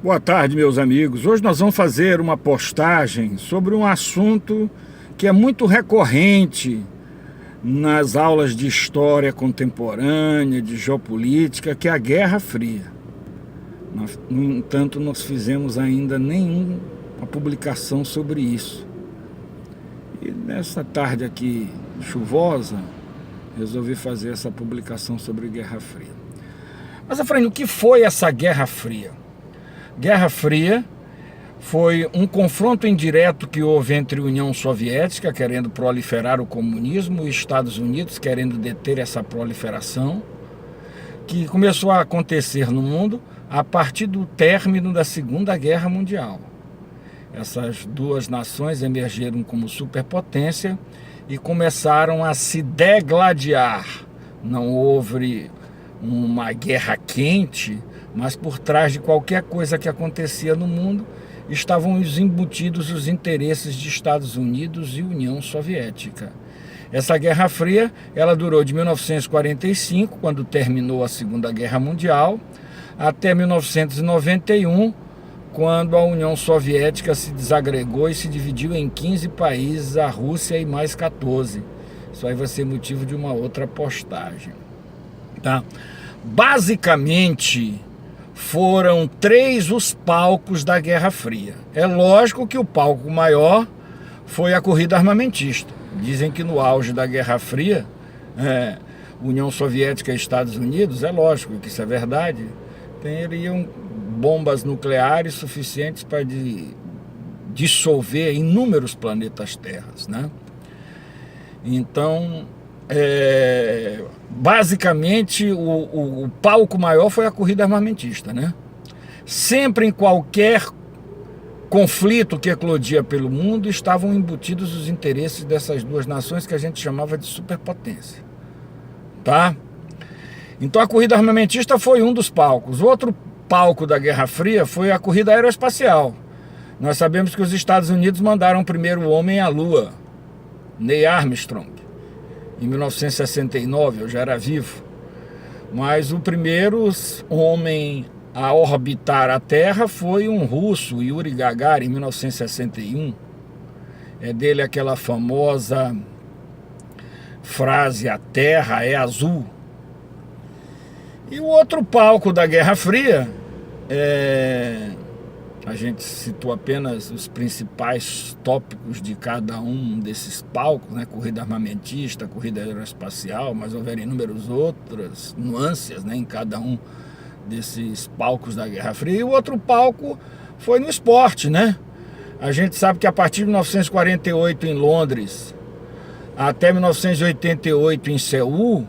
Boa tarde, meus amigos. Hoje nós vamos fazer uma postagem sobre um assunto que é muito recorrente nas aulas de história contemporânea, de geopolítica, que é a Guerra Fria. No entanto, nós fizemos ainda nenhuma publicação sobre isso. E nessa tarde aqui chuvosa, resolvi fazer essa publicação sobre Guerra Fria. Mas, Afrânio, o que foi essa Guerra Fria? Guerra Fria foi um confronto indireto que houve entre a União Soviética, querendo proliferar o comunismo, e Estados Unidos, querendo deter essa proliferação, que começou a acontecer no mundo a partir do término da Segunda Guerra Mundial. Essas duas nações emergeram como superpotência e começaram a se degladiar. Não houve uma guerra quente, mas por trás de qualquer coisa que acontecia no mundo estavam embutidos os interesses de Estados Unidos e União Soviética. Essa Guerra Fria, ela durou de 1945, quando terminou a Segunda Guerra Mundial, até 1991, quando a União Soviética se desagregou e se dividiu em 15 países, a Rússia e mais 14. Isso aí vai ser motivo de uma outra postagem. Tá? Basicamente, foram 3 os palcos da Guerra Fria. É lógico que o palco maior foi a corrida armamentista. Dizem que no auge da Guerra Fria, União Soviética e Estados Unidos, é lógico que isso é verdade, teriam bombas nucleares suficientes para dissolver inúmeros planetas terras, né? Então, basicamente o palco maior foi a corrida armamentista, né? Sempre em qualquer conflito que eclodia pelo mundo estavam embutidos os interesses dessas duas nações que a gente chamava de superpotência, tá? Então a corrida armamentista foi um dos palcos. O outro palco da Guerra Fria foi a corrida aeroespacial. Nós sabemos que os Estados Unidos mandaram o primeiro homem à Lua, Neil Armstrong, em 1969, eu já era vivo. Mas o primeiro homem a orbitar a Terra foi um russo, Yuri Gagarin, em 1961. É dele aquela famosa frase: a Terra é azul. E o outro palco da Guerra Fria, a gente citou apenas os principais tópicos de cada um desses palcos, né? Corrida armamentista, corrida aeroespacial, mas houveram inúmeras outras nuances, né, em cada um desses palcos da Guerra Fria. E o outro palco foi no esporte, né? A gente sabe que a partir de 1948 em Londres até 1988 em Seul,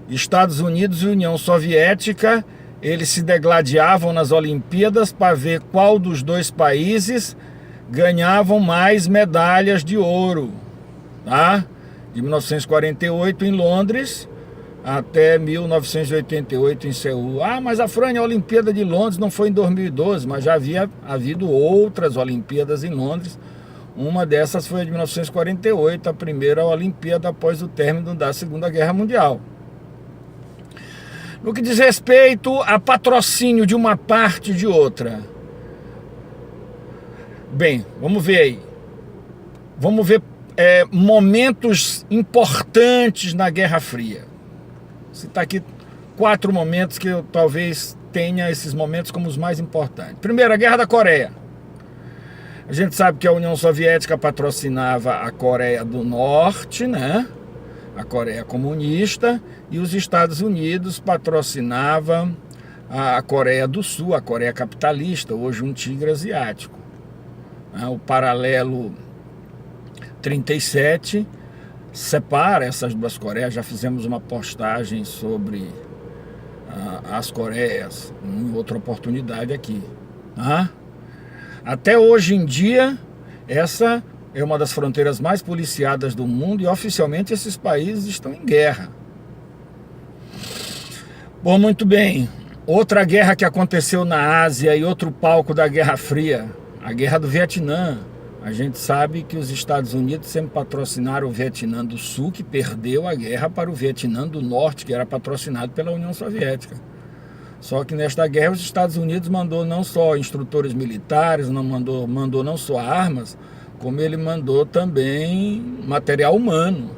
Estados Unidos e União Soviética, eles se degladiavam nas Olimpíadas para ver qual dos dois países ganhavam mais medalhas de ouro, tá? De 1948 em Londres até 1988 em Seul. Ah, mas Afrânio, a Olimpíada de Londres não foi em 2012, mas já havia havido outras Olimpíadas em Londres. Uma dessas foi a de 1948, a primeira Olimpíada após o término da Segunda Guerra Mundial. No que diz respeito a patrocínio de uma parte e de outra, bem, vamos ver aí. Vamos ver momentos importantes na Guerra Fria. Citar aqui 4 momentos que eu talvez tenha esses momentos como os mais importantes. Primeiro, a Guerra da Coreia. A gente sabe que a União Soviética patrocinava a Coreia do Norte, né? A Coreia comunista, e os Estados Unidos patrocinavam a Coreia do Sul, a Coreia capitalista, hoje um tigre asiático. O paralelo 37 separa essas duas Coreias. Já fizemos uma postagem sobre as Coreias em outra oportunidade aqui. Até hoje em dia, essa é uma das fronteiras mais policiadas do mundo e oficialmente esses países estão em guerra. Bom, muito bem. Outra guerra que aconteceu na Ásia e outro palco da Guerra Fria, a Guerra do Vietnã. A gente sabe que os Estados Unidos sempre patrocinaram o Vietnã do Sul, que perdeu a guerra para o Vietnã do Norte, que era patrocinado pela União Soviética. Só que nesta guerra os Estados Unidos mandou não só instrutores militares, mandou não só armas, como ele mandou também material humano.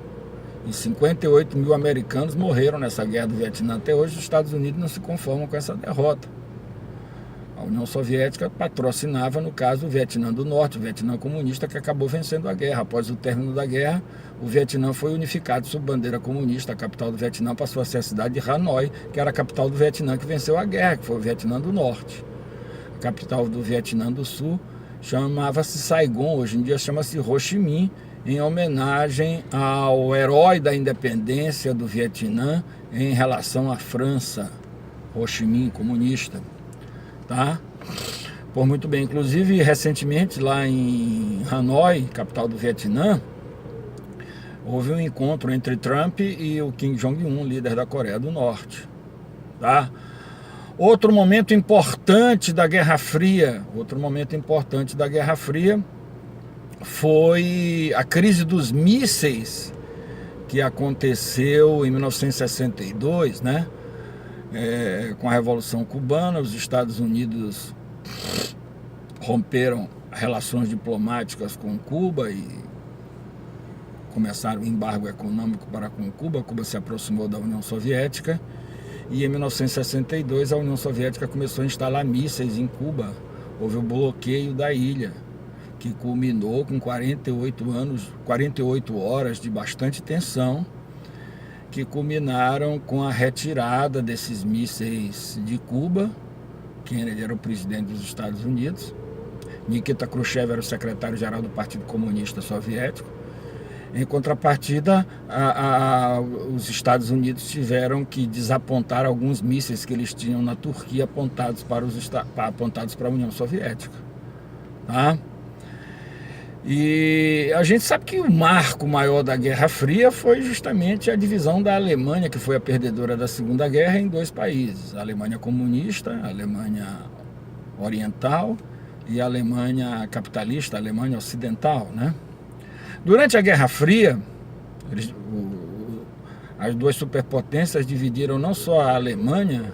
E 58 mil americanos morreram nessa guerra do Vietnã. Até hoje os Estados Unidos não se conformam com essa derrota. A União Soviética patrocinava, no caso, o Vietnã do Norte, o Vietnã comunista, que acabou vencendo a guerra. Após o término da guerra, o Vietnã foi unificado sob bandeira comunista. A capital do Vietnã passou a ser a cidade de Hanoi, que era a capital do Vietnã que venceu a guerra, que foi o Vietnã do Norte. A capital do Vietnã do Sul chamava-se Saigon, hoje em dia chama-se Ho Chi Minh, em homenagem ao herói da independência do Vietnã em relação à França, Ho Chi Minh, comunista. Tá? Por muito bem, inclusive recentemente lá em Hanoi, capital do Vietnã, houve um encontro entre Trump e o Kim Jong-un, líder da Coreia do Norte. Tá? Outro momento importante da Guerra Fria, foi a crise dos mísseis que aconteceu em 1962, né? Com a Revolução Cubana. Os Estados Unidos romperam relações diplomáticas com Cuba e começaram o embargo econômico para com Cuba. Cuba se aproximou da União Soviética e em 1962 a União Soviética começou a instalar mísseis em Cuba. Houve o bloqueio da ilha, que culminou com 48 horas de bastante tensão, que culminaram com a retirada desses mísseis de Cuba. Kennedy era o presidente dos Estados Unidos, Nikita Khrushchev era o secretário-geral do Partido Comunista Soviético. Em contrapartida, os Estados Unidos tiveram que desapontar alguns mísseis que eles tinham na Turquia apontados para a União Soviética. Tá? E a gente sabe que o marco maior da Guerra Fria foi justamente a divisão da Alemanha, que foi a perdedora da Segunda Guerra, em dois países: a Alemanha comunista, a Alemanha oriental, e a Alemanha capitalista, a Alemanha ocidental, né? Durante a Guerra Fria, as duas superpotências dividiram não só a Alemanha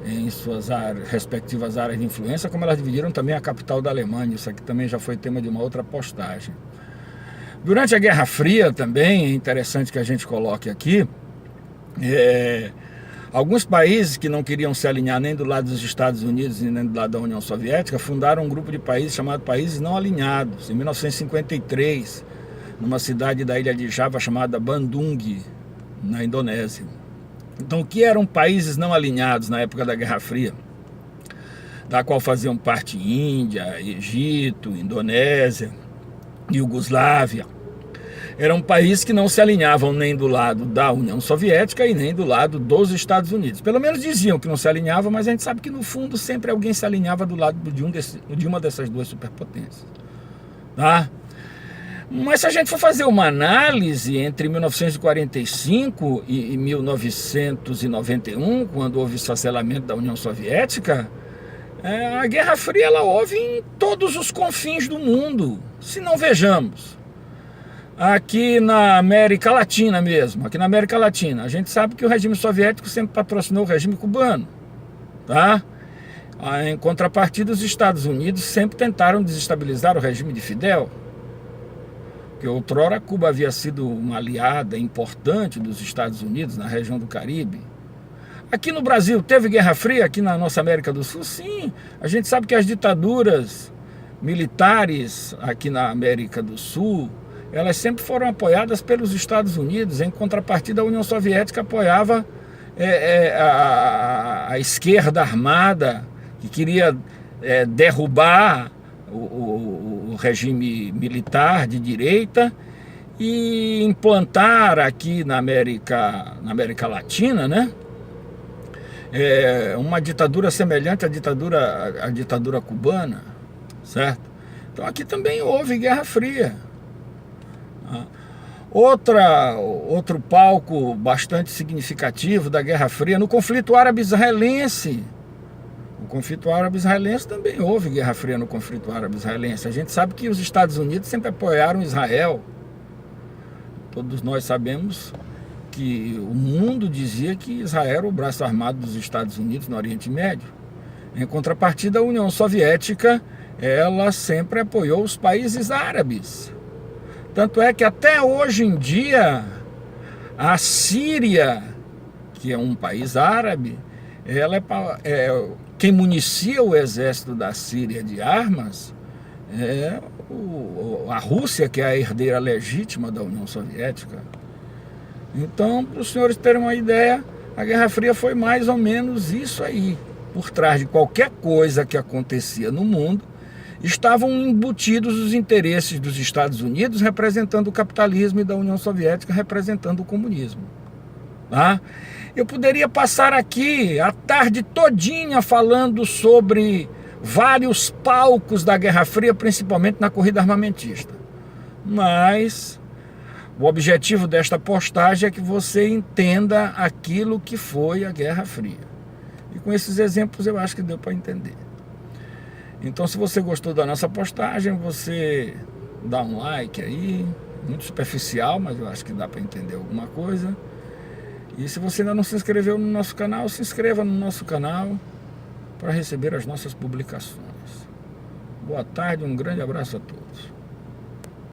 em suas respectivas áreas de influência, como elas dividiram também a capital da Alemanha. Isso aqui também já foi tema de uma outra postagem. Durante a Guerra Fria também, é interessante que a gente coloque aqui, alguns países que não queriam se alinhar nem do lado dos Estados Unidos nem do lado da União Soviética fundaram um grupo de países chamado Países Não Alinhados, em 1953, numa cidade da ilha de Java chamada Bandung, na Indonésia. Então, o que eram países não alinhados na época da Guerra Fria, da qual faziam parte Índia, Egito, Indonésia, Iugoslávia? Eram países que não se alinhavam nem do lado da União Soviética e nem do lado dos Estados Unidos. Pelo menos diziam que não se alinhavam, mas a gente sabe que no fundo sempre alguém se alinhava do lado de uma dessas duas superpotências. Tá? Mas se a gente for fazer uma análise entre 1945 e 1991, quando houve o esfacelamento da União Soviética, a Guerra Fria ela houve em todos os confins do mundo. Se não vejamos, aqui na América Latina mesmo, a gente sabe que o regime soviético sempre patrocinou o regime cubano, tá? Em contrapartida, os Estados Unidos sempre tentaram desestabilizar o regime de Fidel, porque outrora Cuba havia sido uma aliada importante dos Estados Unidos na região do Caribe. Aqui no Brasil teve Guerra Fria, aqui na nossa América do Sul? Sim, a gente sabe que as ditaduras militares aqui na América do Sul, elas sempre foram apoiadas pelos Estados Unidos. Em contrapartida, a União Soviética apoiava a esquerda armada, que queria derrubar o regime militar de direita e implantar aqui na América Latina, né, uma ditadura semelhante à ditadura cubana, certo? Então aqui também houve Guerra Fria. Outro palco bastante significativo da Guerra Fria, no conflito árabe-israelense. O conflito árabe-israelense também houve Guerra Fria no conflito árabe-israelense. A gente sabe que os Estados Unidos sempre apoiaram Israel. Todos nós sabemos que o mundo dizia que Israel era o braço armado dos Estados Unidos no Oriente Médio. Em contrapartida, a União Soviética, ela sempre apoiou os países árabes. Tanto é que até hoje em dia, a Síria, que é um país árabe, ela quem municia o exército da Síria de armas é a Rússia, que é a herdeira legítima da União Soviética. Então, para os senhores terem uma ideia, a Guerra Fria foi mais ou menos isso aí. Por trás de qualquer coisa que acontecia no mundo, estavam embutidos os interesses dos Estados Unidos representando o capitalismo e da União Soviética representando o comunismo. Tá? Eu poderia passar aqui a tarde todinha falando sobre vários palcos da Guerra Fria, principalmente na corrida armamentista. Mas o objetivo desta postagem é que você entenda aquilo que foi a Guerra Fria. E com esses exemplos eu acho que deu para entender. Então, se você gostou da nossa postagem, você dá um like aí, muito superficial, mas eu acho que dá para entender alguma coisa. E se você ainda não se inscreveu no nosso canal, se inscreva no nosso canal para receber as nossas publicações. Boa tarde, um grande abraço a todos.